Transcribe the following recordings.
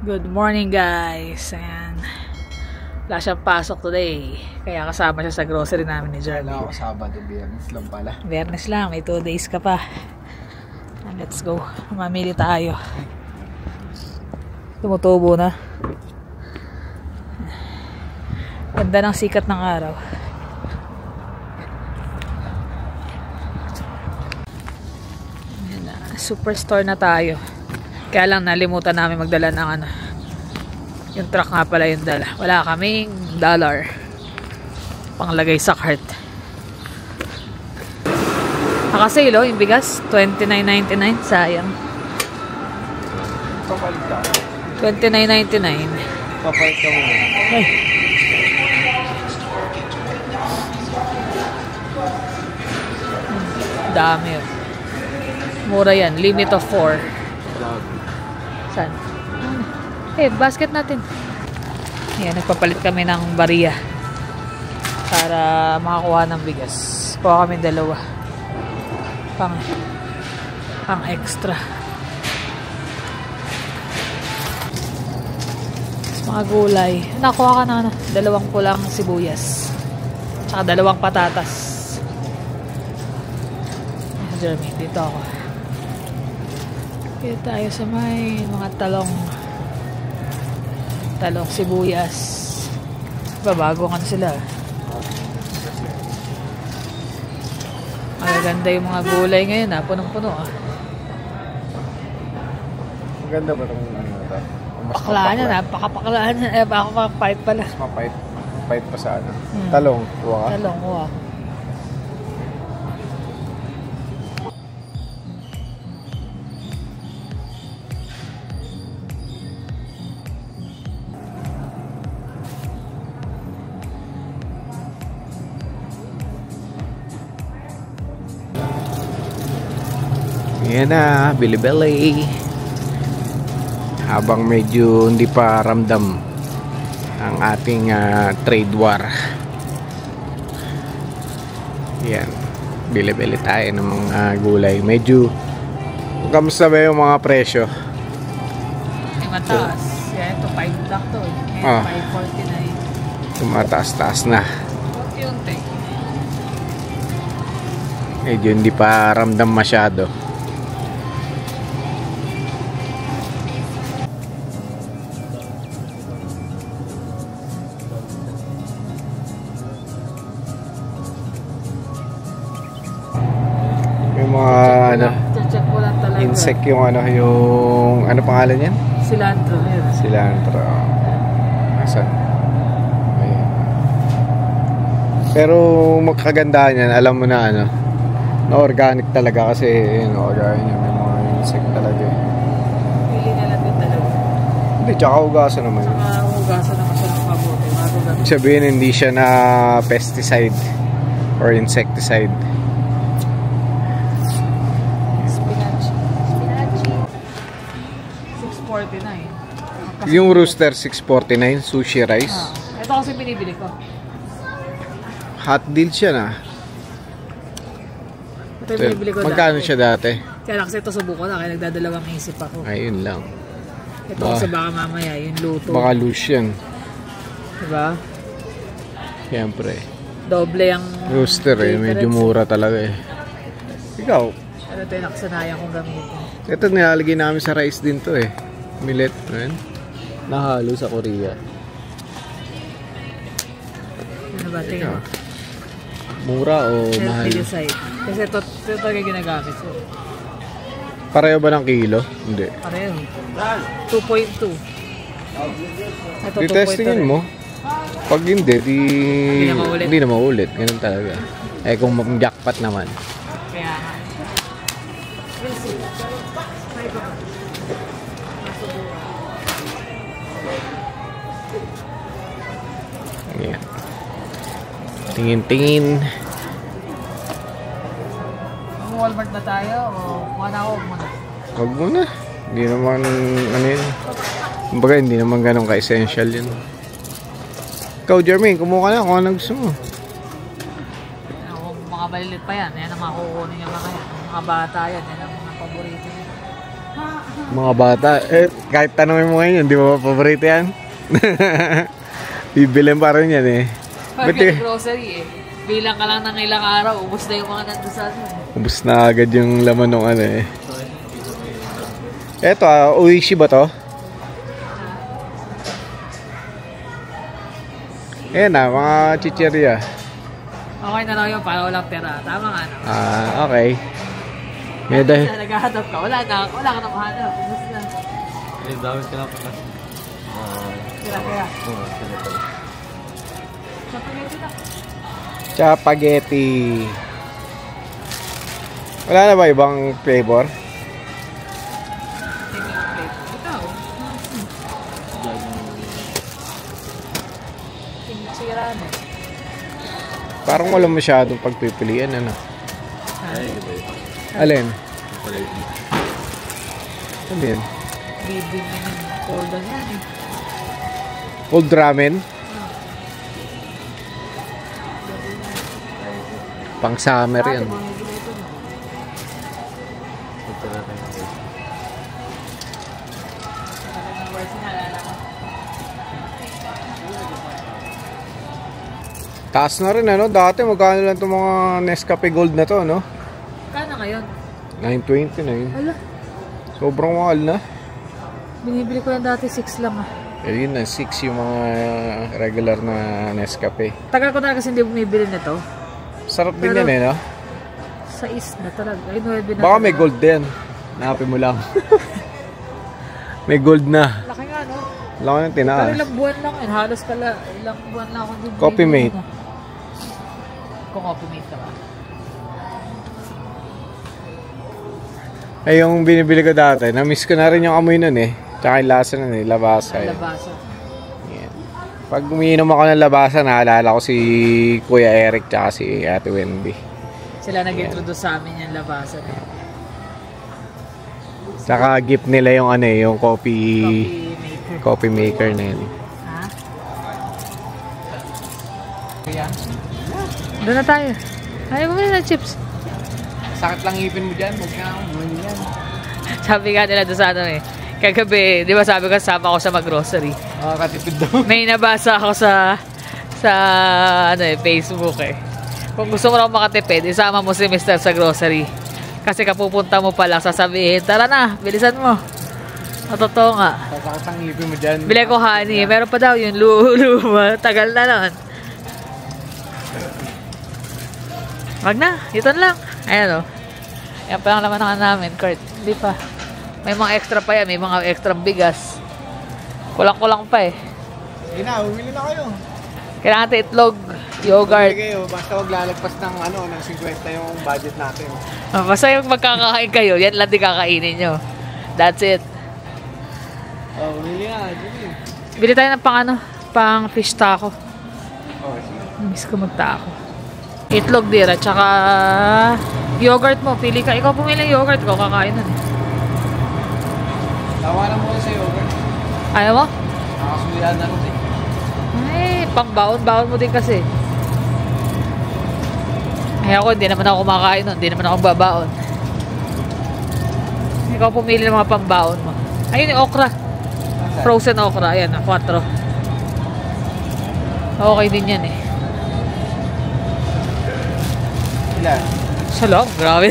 Good morning guys. Ayan. Wala siyang pasok today. Kaya kasama siya sa grocery namin ni Jeremy. Wala ako Sabado, Biyernes lang pala. Biyernes lang, may 2 days ka pa. And let's go. Mamili tayo. Tumutubo na. Ganda ng sikat ng araw. Ayan na. Superstore na tayo. Kaya lang nalimutan namin magdala ng ano. Yung truck nga pala yung dala. Wala kaming dollar panglagay sa cart. Nakasale yung bigas. $29.99. Sayang. Papalit ka. $29.99. Papalit ka muna. Ay. Dami yun. Mura yan. Limit of 4. Saan? Basket natin. Ayan, nagpapalit kami ng bariya para makakuha ng bigas. Kuha kami 2 pang extra. Mga gulay. Nakuha ka na 2 pulang sibuyas tsaka 2 patatas. Jeremy, dito ako. Dito tayo sa may mga talong sibuyas. Babago kan sila. Maganda yung mga gulay ngayon punong-puno Maganda ba itong ano ito? Paklaan na, napakapaklaan na. Pakapait pala. Mas mapait pa sa ano. Talong, kuha ka? Talong, kuha. Yan na, bili-bili. Habang medyo hindi pa ramdam ang ating trade war. Yan, bili-bili tayo ng mga gulay. Medyo, kamusta ba yung mga presyo? Ay, mataas. Yan, ito 5 black to. Yan, 5.49. Tumataas-taas na. Unti-unti. Medyo hindi pa ramdam masyado. Check ko lang talaga. Insect yung ano pangalan yan? Cilantro. Ayan. Cilantro. Asan? Ayan. Pero magkagandahan yan, alam mo na na organic talaga kasi organic yan, may mga insect talaga. Pili na lang din talaga. Hindi, tsaka hugasan naman. Tsaka hugasan naman siya ng mabuti. Sabihin hindi siya na pesticide or insecticide. Yung rooster 649 sushi rice. Ito kasi binibili ko. Hot deal siya na. Ito yung binibili ko magkano siya dati? Kaya lang kasi ito subukan na kaya nagdadalawang isip ako. Ayun lang. Ito kasi baka mamaya yung luto. Baka loose yan. Diba? Siyempre. Doble ang rooster medyo mura talaga Ikaw? Ano ito yung nakasanayan kong gamitin. Ito nilalagay namin sa rice din to millet. Nahalo sa Korea. Ano ba? Tingnan. Mura o mahal? Kasi ito talaga ginagamit. Pareho ba ng kilo? Hindi. Pareho. 2.2. Ito 2.2. Testingin mo. Pag hindi, hindi na maulit. Ganun talaga. Kung jackpot naman. Kaya nga. We'll see. Ayan. Tingin-tingin. Walmart na tayo o huwag muna? Huwag muna. Hindi naman yun. Kumbaga hindi naman ganun ka-essential yun. Ikaw Jermaine, kumuha ka na kung anong gusto mo. Mga balilit pa yan. Yan ang makukunin yung mga bata yan. Yan ang mga paborito niya. Mga bata. Eh, kahit tanongin mo ngayon, di ba paborito yan? Bibilin pa rin yan eh. Pagka grocery eh. Bilang ka lang ng ilang araw, ubos na yung mga nandun sa ano. Ubus na agad yung laman ng ano eh. Eto Oishi ba to? Ayan na, mga chichirya. Okay na lang yun para walang pera. Tama nga naman. Okay. May dahil. Naghahanap ka. Wala ka na mahanap. Ubus na. Ay, dami ka na pala. Kaya. Oo, sila pala. Chapaghetti. Wala na ba ibang flavor? Ito. Sira na. Parang wala masyadong pagpipilian, ano? Ay, iba yun. Alin? Pala yun. Ano yun? Bibig ng cold on yan eh. Cold ramen? Pang summer yan. Punta na tayo ng Taas na rin, ano? Dati magkano lang itong mga Nescafe Gold na to, no? Kano ngayon? 920 na yun. Wala. Sobrang mahal na. Binibili ko lang dati 6 lang ah. Eh, yun na, 6 yung mga regular na Nescafe. Tagal ko na kasi hindi bumibili nito. Sarap din Pero, yan, eh, no? Sa na talaga. Ay, 9 na. Baka may gold din. Hanapin mo lang. May gold na. Laki nga, no? Laki ng Pero tinaas. ilang buwan lang yun. Halos ilang buwan lang ako din. Coffee Mate. Kung Coffee Mate ka ba? Ay, yung binibili ko dati, na-miss ko na rin yung amoy nun eh. Tsaka yung lasa nun eh, labasa. Ang Eh. labasa. Yan. Pag umiinom ako ng labasa, naalala ko si Kuya Eric tsaka si Ate Wendy. Sila nag-introduce sa amin yung labasa. Tsaka gift nila yung ano eh, yung Coffee Maker. coffee maker na yun. Ha? Doon na tayo. Ayaw bumili ng chips. Sakit lang ipin mo dyan, huwag na ako. Sabi nga nila doon sa ano eh. Kagabi, di ba sabi ko sama ako sa mag-grocery. Makakatipid daw. May nabasa ako sa ano eh, Facebook eh. Kung gusto mo raw makatipid, isama mo si Mr. sa grocery. Kasi kapupunta mo pa lang, sasabihin, tara na, bilisan mo. Totoo nga. Sakit lang ipin mo dyan. Bili ko honey, meron pa daw yung luma. Tagal na nun. Wag na, ito lang. Ayan o. Yan pa lang naman ang namin, Kurt. Hindi pa. May mga extra pa yan, may mga extra bigas. Kulang-kulang pa eh. Sige na, bumili na kayo. Kailangan natin itlog, yogurt. Bumili kayo, basta huwag lalagpas ng ano, ng 50 yung budget natin. Basta yung magkakakain kayo, yan lang din kakainin nyo. That's it. Oh, bumili na, bumili. Bili tayo ng pang fish taco. Oh, sige. Miss ko magtaco. Itlog dir at saka yogurt mo. Pili ka. Ikaw pumili yung yogurt ko. Kakain nun eh. Tawanan mo sa yogurt. Ayaw mo? Nakasulihan na rin eh. Ay, pang-baon mo din kasi. Ay ako, hindi naman ako kumakain nun. Hindi naman ako babaon. Ikaw pumili ng mga pang-baon mo. Ayun yung okra. Frozen okra. Ayan, 4. Okay din yan eh. Ilan? Sa loob, grabe.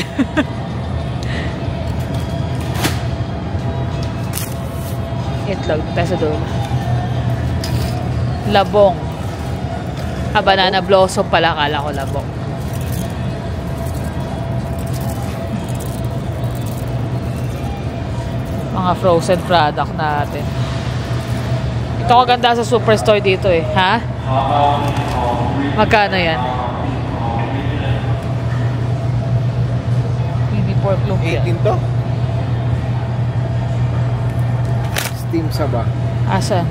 Itlog, peso doon. Labong. Banana blossom pala, akala ko labong. Mga frozen product natin. Ito kaganda sa Superstore dito eh, ha? Magkano yan? Pork lumpia. 18 to? Steam saba. Asan?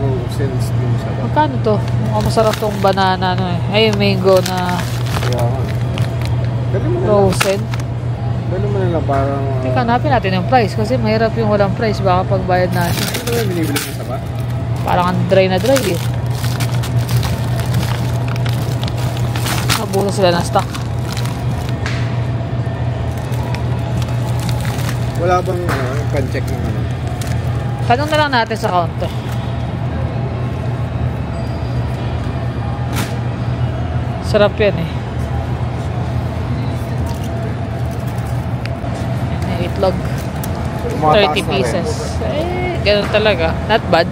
Frozen steam saba. Magkano to? Mukhang masarap tong banana no eh. Ay, mango na Dali mo na lang. frozen. Dali mo na lang parang... Teka, hanapin natin yung price kasi mahirap yung walang price. Baka pagbayad natin. Ito ba yung binibili mo saba? Parang ang dry na dry eh. Nabuno sila ng stock. Wala bang pan-check ng ano? Tanong na lang natin sa counter. Sarap yan eh. Yan, itlog. 30 pieces. Eh, ganun talaga. Not bad.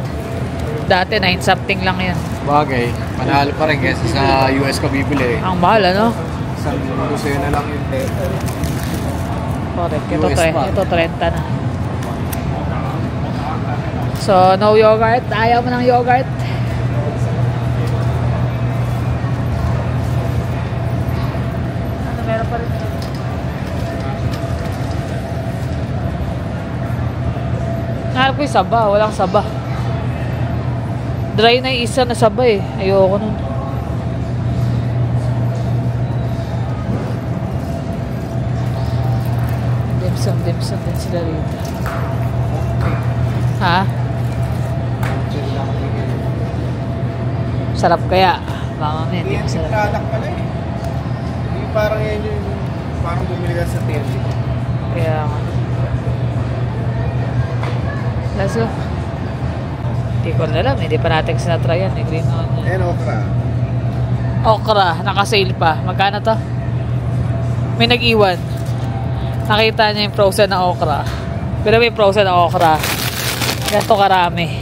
Dati 9 something lang yan. Bagay, manalo pa rin kasi sa US ka bibili. Ang mahal ano? Isang gusto yun na lang yung Correct. US pa. Ito 30 na. So, no yogurt. Ayaw mo ng yogurt. Ano, meron pa rin. Naharap ko yung saba. Walang saba. Dry na yung isa na saba eh. Ayoko nun. Dimsum din sila rito. Ha? Sarap kaya. Baka mamaya hindi masarap. product pala eh. Hindi parang yan yung parang bumili ka sa TNT. Kaya nga. Let's go. Hindi ko alam. Hindi pa natin sinatry yan. Green onion. And okra. Okra. Naka-sale pa. Magkano to? May nag-iwan. Nakita niya yung frozen na okra. Pero may frozen na okra. Ganto karami.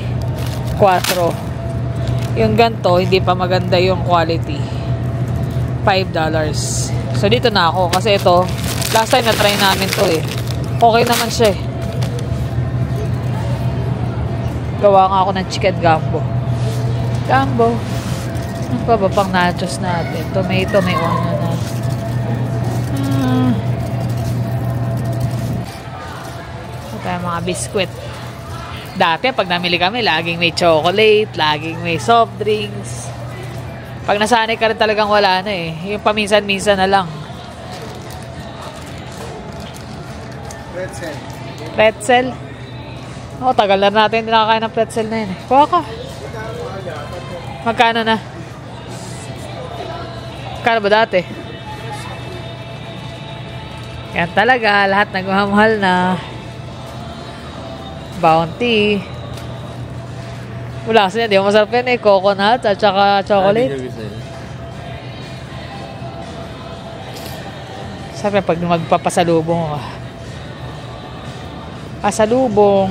4. Yung ganto, hindi pa maganda yung quality. $5. So, dito na ako. Kasi ito, last time na-try namin to eh. Okay naman siya eh. Gawa nga ako ng chicken gumbo. Gumbo. Ano pa ba pang nachos natin? Tomato, may onion na. Ito yung mga biskwit. Dati, pag namili kami, laging may chocolate, laging may soft drinks. Pag nasanay ka rin talagang wala na eh. Yung paminsan-minsan na lang. Pretzel. Pretzel. Oo, tagal na natin hindi nakakain ng pretzel na yun eh. Kuha ka. Magkano na? Magkano ba dati? Yan talaga, lahat nagmamahal na. Bounty. Wala kasi hindi mo masarap yan eh. Coconut at saka chocolate. Sabi pag magpapasalubong ka. Pasalubong.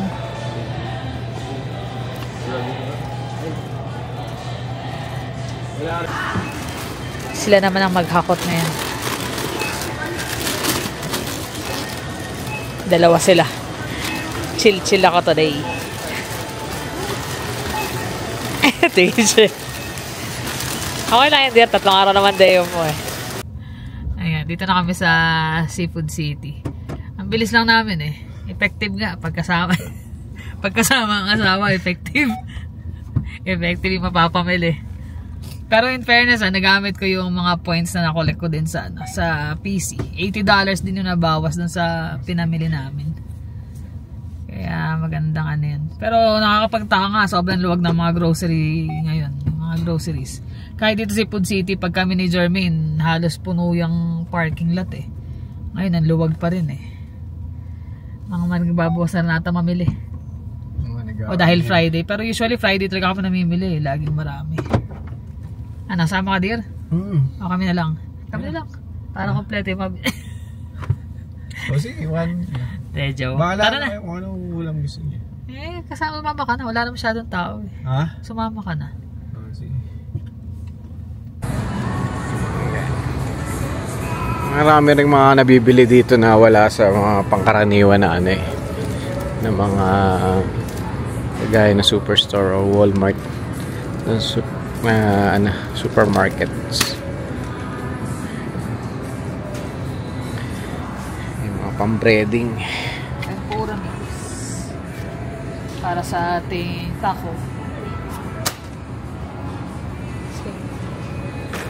Sila naman ang maghakot na yan. Dalawa sila. Chill ako today. Tingin siya. Okay lang yun, dear. 3 araw naman day mo eh. Ayan, dito na kami sa Seafood City. Ang bilis lang namin eh. Effective nga. Pagkasama ang asawa, effective. Effective yung mapapamili. Pero in fairness, nagamit ko yung mga points na nakolek ko din sa PC. $80 din yung nabawas dun sa pinamili namin. Kaya magandang ano yun. Pero nakakapagtaka nga, sobrang luwag ng mga grocery ngayon. Mga groceries. Kahit dito sa Food City, pag kami ni Jermaine, halos puno yung parking lot eh. Ngayon, ang luwag pa rin eh. Mga magbabawasan na natin mamili. O dahil Friday. Pero usually Friday talaga ako namimili eh. Laging marami. Ano, sama ka dear? O kami na lang. Kami na lang. Para kompleto yung mabili. O sige, one. Tejo. Bahala na kung anong ulam gusto niya. Eh, kasama mama ka na. Wala na masyadong tao eh. Ha? Sumama ka na. O sige. Marami rin mga nabibili dito na wala sa mga pangkaraniwan na ano eh. Na mga gaya na superstore o Walmart. Supermarkets. Yung mga pang-breading. Tempura mix. Para sa ating taco.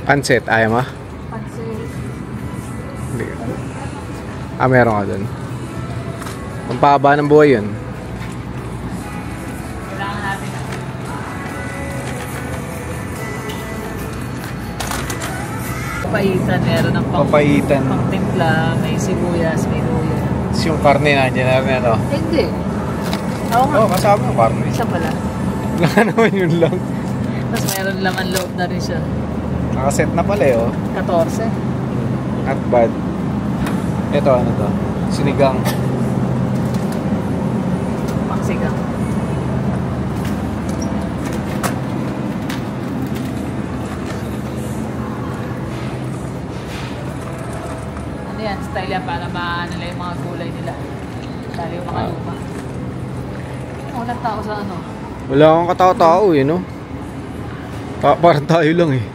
Pancit, ayaw mo? Pansit. Hindi. Meron ka dun. Pampahaba ng buhay yun. Kailangan natin na. Papaitan. Meron ng Papaitan. pang timpla. May sibuyas, may luya. Tapos yung karne nandiyan na rin, ano? Hindi. Oo nga. Oo, kasama yung karne. Isa pala. Wala naman yun lang. Tapos mayroon laman loob na rin siya. Nakaset na pala eh, oh. 14. Not bad. Ito, ano to? Sinigang. Paksigang. Ano yan? Style yan para maano nila yung mga gulay nila. Lalo yung mga luma. Walang tao sa ano. Wala akong katao-tao eh, no? Parang tayo lang eh.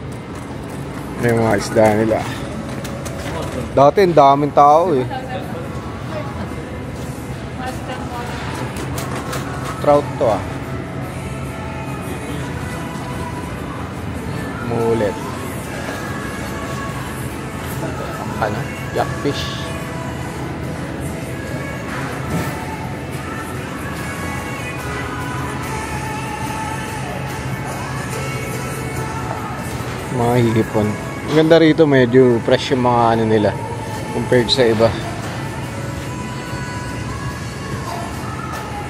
May mga isda nila. Dati ang daming tao eh. Trout to ah. Mulit. Ano? Yakfish. Mga hihipon. Ang ganda rito, medyo fresh yung mga ano nila compared sa iba.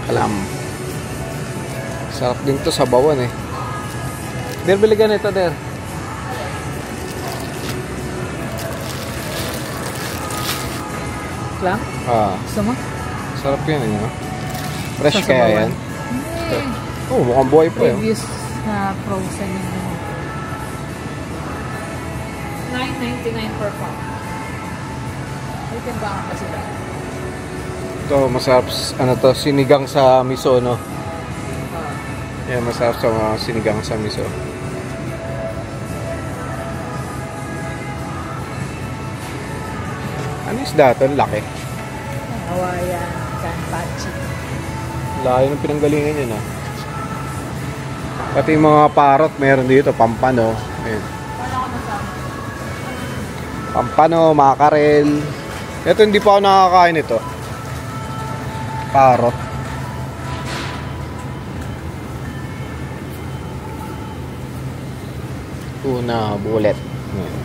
Alam. Sarap din to sa bawan eh. Der, biligan ito, Der. Lang? Gusto mo? Sarap yan eh, no? Fresh Sa kaya sabawan? yan? Oh, mukhang buhay pa eh. Previous na frozen yung ano. 9.99 per pound. May timbangan pa sila. Ito, masarap, ano to, sinigang sa miso, no? Yan, masarap sa mga sinigang sa miso. Ano isda ito? Laki. Hawaiian Kanpachi. Layo ng pinanggalingan yun, ah. Pati yung mga parrot, meron dito, pampano. Ayan. Pampano, makarel. Ito, hindi pa ako nakakain ito. Parrot. Tuna, bullet. Ayan.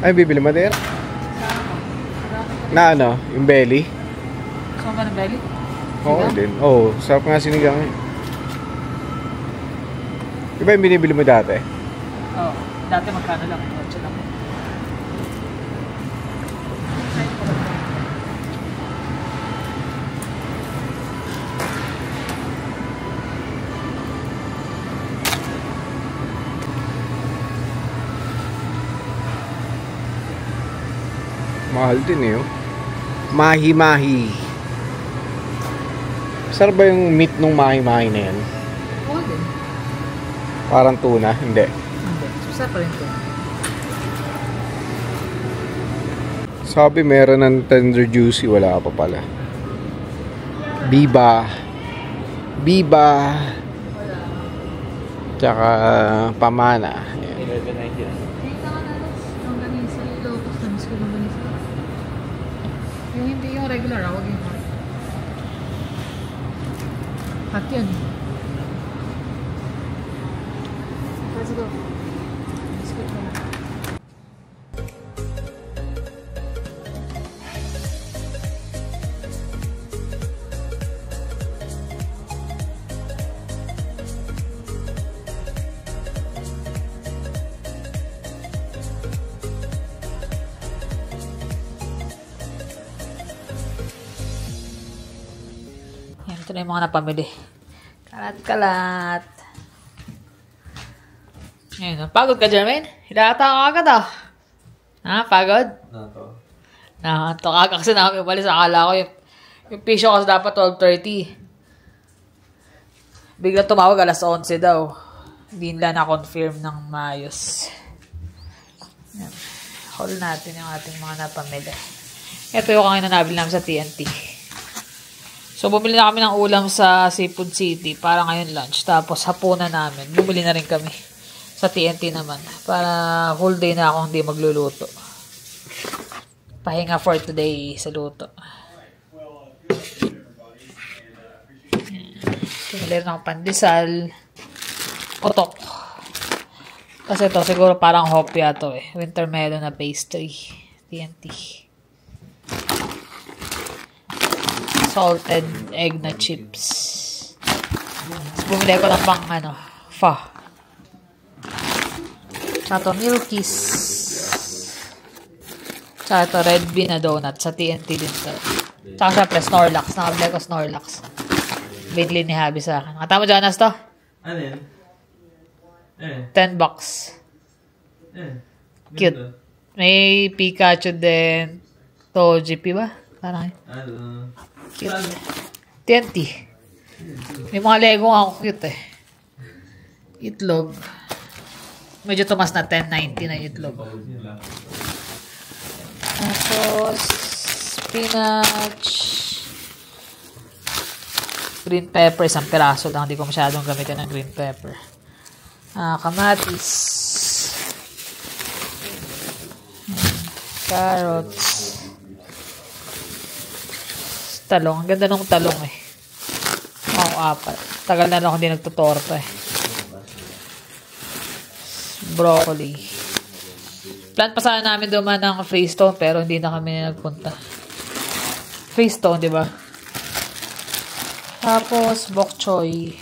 Ay, bibili mo din? Na ano? Yung belly? Gusto mo ba ng belly? Oo din. Oo, sarap nga sinigang eh. Diba yung binibili mo dati? Oo. Dati magkano lang. 8 lang. Mahal din eh. Oh. Mahi-mahi. Sarap ba yung meat nung mahi-mahi na yan? Oo din. Parang tuna? Hindi. Hindi. Susa pa rin ito. Sabi meron ng tender juicy. Wala pa pala. Biba. Biba. Wala. Tsaka pamana. Ayan. 11.90 Kita ka na ng ganisa. Locos na miss ko ng ganisa. Yung hindi yung regular, huwag yung hot. Hot yan. Let's go. Biscuit na lang. Yan, ito na yung mga napamili. Kalat-kalat. Ayun, pagod ka, Jermaine? Hilata ka agad ah. Ha, pagod? Na to. Nakanto ka kasi namin umalis. Akala ko yung pisyo kasi dapat 12:30. Bigla tumawag alas 11 daw. Hindi nila na-confirm ng maayos. Yan. Haul natin yung ating mga napamili. Ito yung kanina nabili namin sa TNT. So, bumili na kami ng ulam sa Seafood City para ngayon lunch. Tapos, hapunan namin. Bumili na rin kami sa TNT naman. Para whole day na ako hindi magluluto. pahinga for today sa luto. Pumili rin ako pandesal. Utok. Kasi ito siguro parang hopya to eh. Winter melon na pastry. TNT. Salted egg na chips. Tapos bumili ko ng pang pho. Tsaka ito Milkies. Tsaka ito red bean na donut. Sa TNT din to. Tsaka syempre Snorlax. Nakabili ko Snorlax. Binili ni Habi sa akin. Kata mo Jonas to? Ano yan? $10. Cute. Ganda. May Pikachu din. Togepi ba? Parang cute. TNT. May mga Lego ako cute eh. Itlog. Medyo tumas na 10.90 na itlog. Tapos spinach. Green pepper. Isang piraso lang. Hindi ko masyadong gamitin ng green pepper. Kamatis. Carrots. Talong. Ang ganda ng talong eh. Apat. Tagal na lang ako hindi nagtutorta eh. Broccoli. Plan pa sana namin duman ng Freestone pero hindi na kami nagpunta. Freestone, di ba? Tapos, bok choy.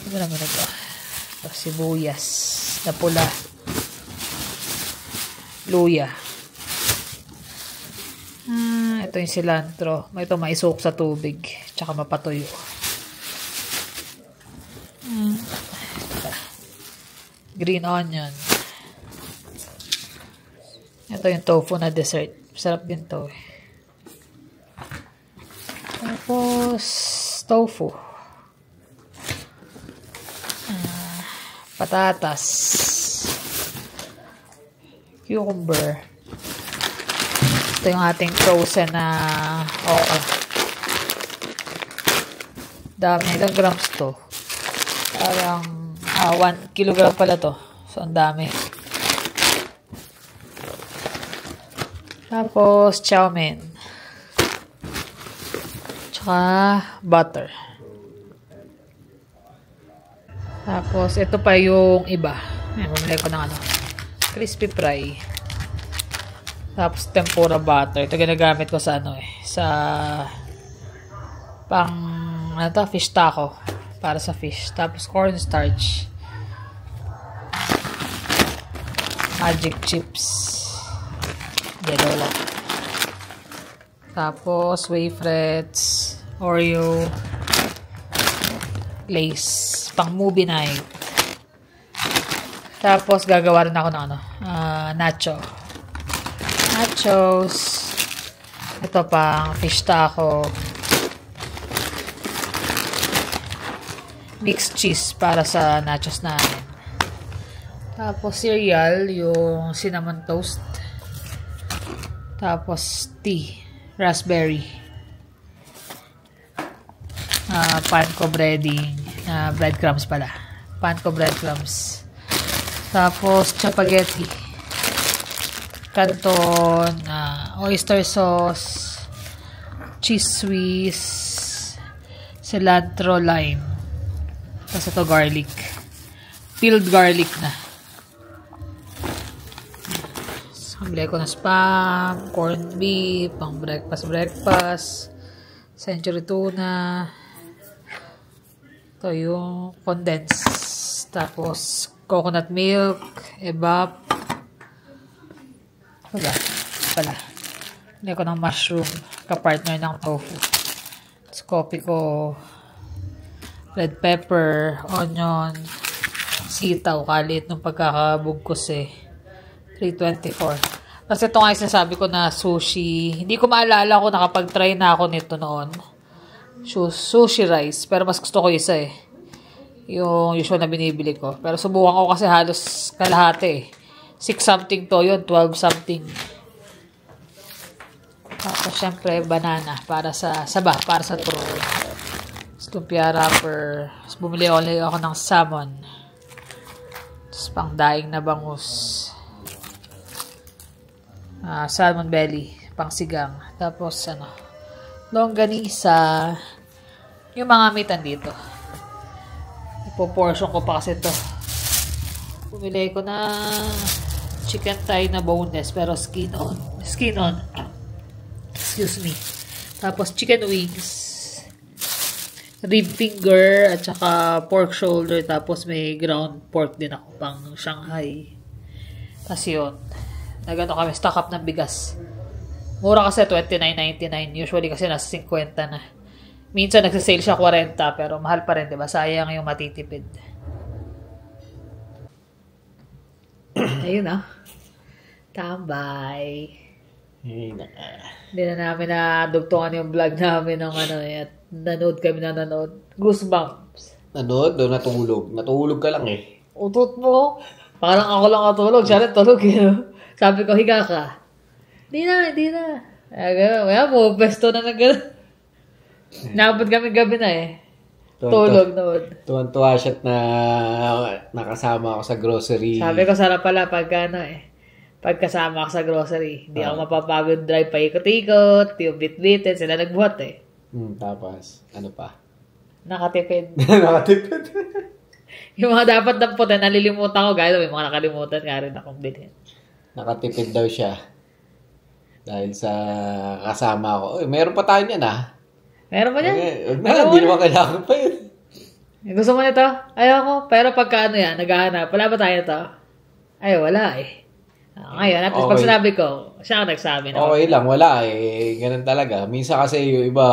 Ano naman ito? Sibuyas na pula. Luya. Ito yung cilantro. Ito maisok sa tubig. Tsaka mapatuyo. Green onion. Ito yung tofu na dessert. Sarap din to eh. Tapos, tofu. Patatas. Cucumber. Ito yung ating frozen na okra. Dami. Ilang grams to? Parang 1 kilogram pala to. So, ang dami. Tapos, chow mein. Tsaka, butter. Tapos, ito pa yung iba. Ayan, bumili ko ng crispy fry. Tapos, tempura butter. Ito ginagamit ko sa sa fish taco. Para sa fish. Tapos, cornstarch. Magic chips. Yellow lang. Tapos, wafers. Oreo. Lace. Pang movie night. Tapos, gagawa rin ako ng nachos. Ito pang fish taco. Mixed cheese para sa nachos namin. Tapos, cereal, yung cinnamon toast. Tapos, tea. Raspberry. Panko breading. Breadcrumbs pala. Panko breadcrumbs. Tapos, spaghetti. Canton. Oyster sauce. Cheese Swiss. Cilantro lime. Tapos ito garlic. Peeled garlic na. Bili ko na spam, corned beef, pang breakfast, century tuna. Ito yung condensed. Tapos, coconut milk, evap. Pala. Bili ko ng mushroom, kapartner ng tofu. Tapos, coffee ko, red pepper, onion, sitaw, kalit nung pagkakabugkos eh. 324. Kasi ito nga yung sinasabi ko na sushi. Hindi ko maalala kung nakapag-try na ako nito noon. Sushi rice. Pero mas gusto ko isa eh. Yung usual na binibili ko. Pero subukan ko kasi halos kalahati eh. 6 something to yun. 12 something. Tapos syempre banana. Para sa saba. Para sa turo. Lumpia wrapper. Tapos bumili ulit ako ng salmon. Tapos pang daing na bangus. salmon belly, pangsigang. Tapos, longganisa. Yung mga mitan dito. Ipo-portion ko pa kasi ito. Pumili ko na chicken thigh na boneless pero skin on. Skin on. Excuse me. Tapos chicken wings. Rib finger at saka pork shoulder. Tapos may ground pork din ako pang Shanghai. Tapos yun. Nagano kami, stock up ng bigas. Mura kasi $29.99. Usually kasi nasa 50 na. Minsan nagsasale siya 40 pero mahal pa rin, diba? Sayang yung matitipid. Ayun Tambay. Hindi na namin nadugtungan yung vlog namin ng at nanood kami na nanood. Goosebumps. Nanood o natulog? Natulog ka lang eh. Utot mo. Parang ako lang katulog. Siya rin tulog Sabi ko, higa ka. Hindi na. Kaya mo, besto na gano'n. Naabot kami gabi na Tulog noon. Tuwan-tuwa siya na nakasama ako sa grocery. Sabi ko, sarap pala pagkasama ako sa grocery. Hindi ako mapapagod drive pa ikot-ikot, yung bit-bitin, sila nagbuhat Tapos, ano pa? Nakatipid. Nakatipid. Yung mga dapat damputin, nalilimutan ko. Gaya may mga nakalimutan nga rin akong bilhin. Nakatipid daw siya. Dahil sa kasama ko. Meron pa tayo niyan Meron pa niyan? Hindi naman kailangan pa yun. Gusto mo nito? Ayoko. Pero pagka naghahanap, wala ba tayo to? Ay, wala ngayon, at least pag sinabi ko, siya ang nagsabi na. Okay lang, wala ganun talaga. Minsan kasi yung iba,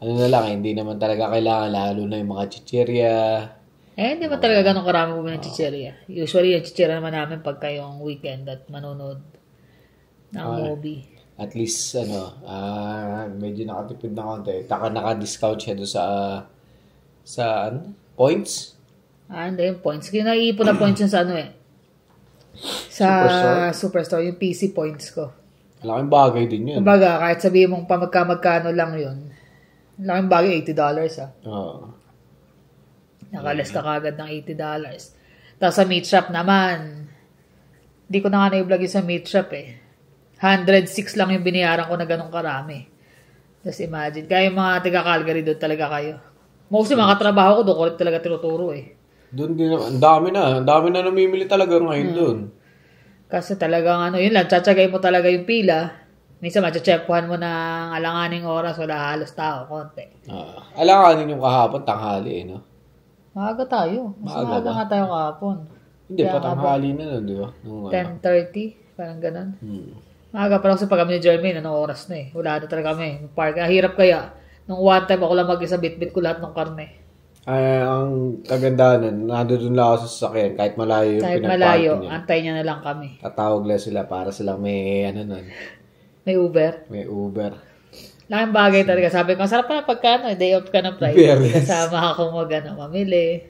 hindi naman talaga kailangan, lalo na yung mga chichirya. Hindi man talaga ganun karami bumili ng chichirya. Usually, yung chichirya naman namin pagka yung weekend at manonood ng movie. At least, medyo nakatipid na konti. Naka-discount siya doon sa points? Hindi yung points. Kaya naiipon na points yun sa sa Superstore, yung PC points ko. Malaking bagay din yun. Kumbaga, kahit sabihin mong magkano lang yun, malaking bagay, $80 Oo. Nakalas ka kagad ng $80. Tapos sa meat shop naman, di ko na nga na-vlog yung sa meat shop 106 lang yung binayaran ko na ganun karami. Just imagine. Kaya yung mga taga-Calgary doon talaga kayo. Mostly mga katrabaho ko doon ko rin talaga tinuturo Doon din, ang dami na namimili talaga ngayon doon. Kasi talagang yun lang, tsatsagay mo talaga yung pila. Minsan matcha-chepuhan mo ng alanganing oras, wala halos tao, konti. Alanganin yung kahapon, tanghali Maaga tayo. Mas maaga nga tayo kahapon. Hindi pa tanghali na nun, di ba? 10:30, parang ganun. Maaga pa lang sa pag kami ni Jermaine, anong oras na Wala na talaga kami. Park. Hirap kaya. Nung one time ako lang mag-isa, bit-bit ko lahat ng karne. Ang kagandahan nun, nandun lang ako sa sasakyan, kahit malayo yung kahit malayo, antay niya na lang kami. Tatawag lang sila para silang may May Uber. May Uber. Laking bagay talaga. Sabi ko, sarap na pagka day off ka ng Friday. Kasama ako mamili.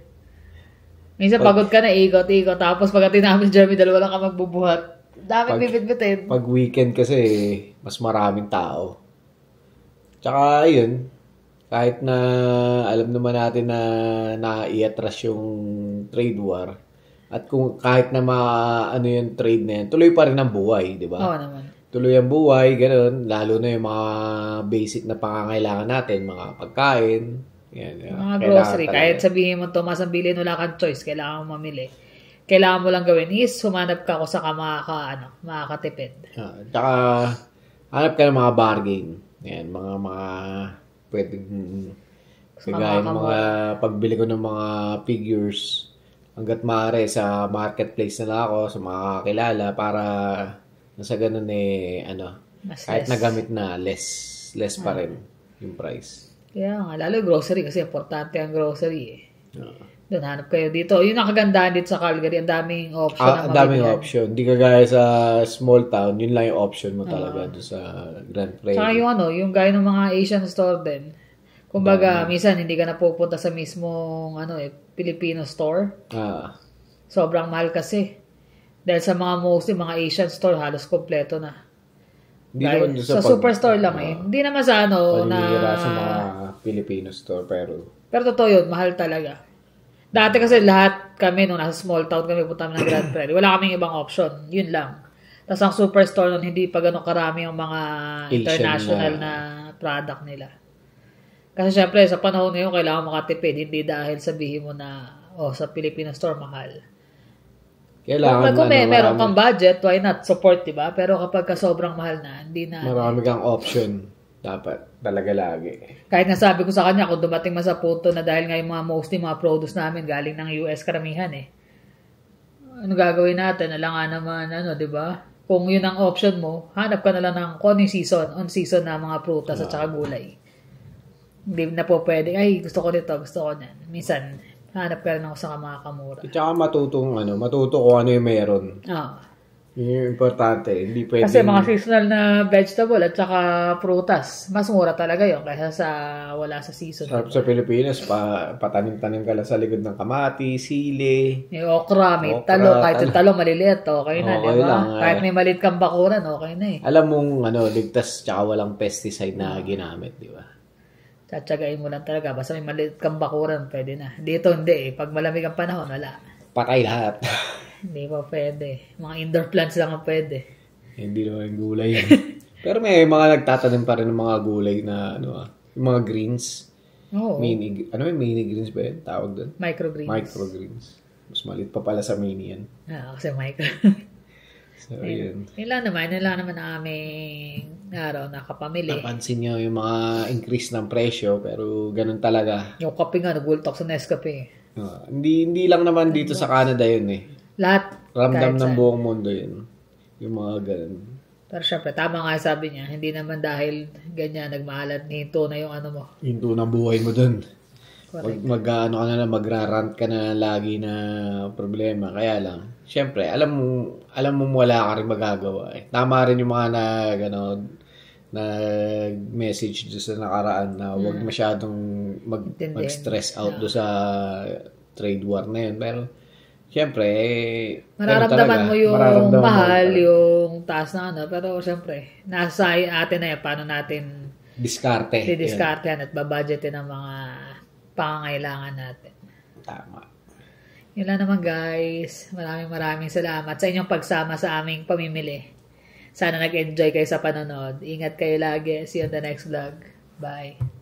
Minsan pagod ka na, ikot-ikot. Tapos pagdating namin, Jeremy, dalawa lang ka magbubuhat. Daming bibit-bitin. Pag weekend kasi, mas maraming tao. Tsaka, yun, kahit na alam naman natin na nai-atras yung trade war, at kung kahit na yung trade na yan, tuloy pa rin ang buhay, di ba? Oo naman. Tuloy ang buhay, gano'n. Lalo na yung mga basic na pangangailangan natin, mga pagkain. Yan, mga grocery. Kahit sabihin mo, Tomas, ang bilhin, wala kang choice. Kailangan mo mamili. Kailangan mo lang gawin is humanap ka kung saka makakatipid. Tsaka, hanap ka ng mga bargain. Yan, mga pwedeng kagaya ng mga pagbili ko ng mga figures hanggat maaari sa marketplace na lang ako sa mga kakilala para nasa ganun kahit nagamit na less pa rin yung price. Kaya nga, lalo grocery kasi importante ang grocery Doon hanap kayo dito. Yun ang kagandahan dito sa Calgary. Ang daming option. Ang daming option. Hindi kagaya sa small town, yun lang yung option mo talaga doon sa Grand Prairie. Saka yung gaya ng mga Asian store din. Kumbaga, minsan hindi ka na pupunta sa mismong Filipino store. Sobrang mahal kasi. Dahil sa mga mostly, mga Asian store, halos kompleto na. Hindi sa superstore lang Hindi naman sa sa mga Filipino store, pero totoo yun, mahal talaga. Dati kasi lahat kami, nung nasa small town kami, punta ng Grand Prairie, wala kaming ibang option. Yun lang. Tapos ang superstore nun, hindi pa gano'ng karami yung mga Asian international na product nila. Kasi syempre, sa panahon ngayon, kailangan makatipid. Hindi dahil sabihin mo na, sa Filipino store, mahal. Kailangan Kung meron kang budget, why not? Support, diba? Pero kapag sobrang mahal na, hindi na. Marami kang option. Dapat talaga lagi. Kahit nasabi ko sa kanya, kung dumating man sa punto na dahil nga yung mostly mga produce namin galing ng US karamihan ano gagawin natin? Alangan naman, di ba? Kung yun ang option mo, hanap ka na lang ng kung anong on-season na mga prutas at saka gulay. Hindi na po pwede, gusto ko nito, gusto ko niyan. Minsan, hanap ka rin ako sa mga kamura. At saka matuto kung ano yung meron. Yun yung importante. Hindi pwede. Kasi mga seasonal na vegetable at saka prutas, mas mura talaga yun kaysa sa wala sa season. Sa Pilipinas, patanim-tanim ka lang sa likod ng kamati, sili. May okra, may talo. Kahit yung talo maliliit, okay na, Okay di ba? lang, Kahit may maliit kang bakuran, okay na Alam mong ligtas tsaka walang pesticide na ginamit, di ba? Tsatsagain mo lang talaga. Basta may maliit kang bakuran, pwede na. Dito hindi. Pag malamig ang panahon, wala. Patay lahat. Hindi pa pwede. Mga indoor plants lang ang pwede. Hindi naman gulay yan. Pero may mga nagtatanim pa rin ng mga gulay na yung mga greens. Oo. Mini greens ba yun? Tawag doon? Microgreens. Mas maliit pa pala sa mini yan. Kasi micro. So, yun. Yun lang naman ang aming araw na kapamili. Napansin nyo yung mga increase ng presyo, pero ganun talaga. Yung kape nga, nagultok sa Nescafe. Hindi lang naman dito sa Canada yun Lahat. Ramdam ng buong mundo yun. Yung mga ganun. Pero syempre, tama nga sabi niya, hindi naman dahil ganyan, nagmahalan, hinto na yung mo. Hinto na buhay mo dun. Correct. Magrarant ka na lagi na problema. Kaya lang, syempre, alam mo wala ka rin magagawa. Tama rin yung mga nag-message doon sa nakaraan na huwag masyadong mag-stress out doon sa trade war na yun. Pero, syempre, mararamdaman mo yung mahal, yung taas na pero syempre, nasa atin na yan, paano natin didiskartehan at babudgetin ang mga pangangailangan natin. Tama. Yun lang naman guys. Maraming salamat sa inyong pagsama sa aming pamimili. Sana nag-enjoy kayo sa panonood. Ingat kayo lagi. See you on the next vlog. Bye.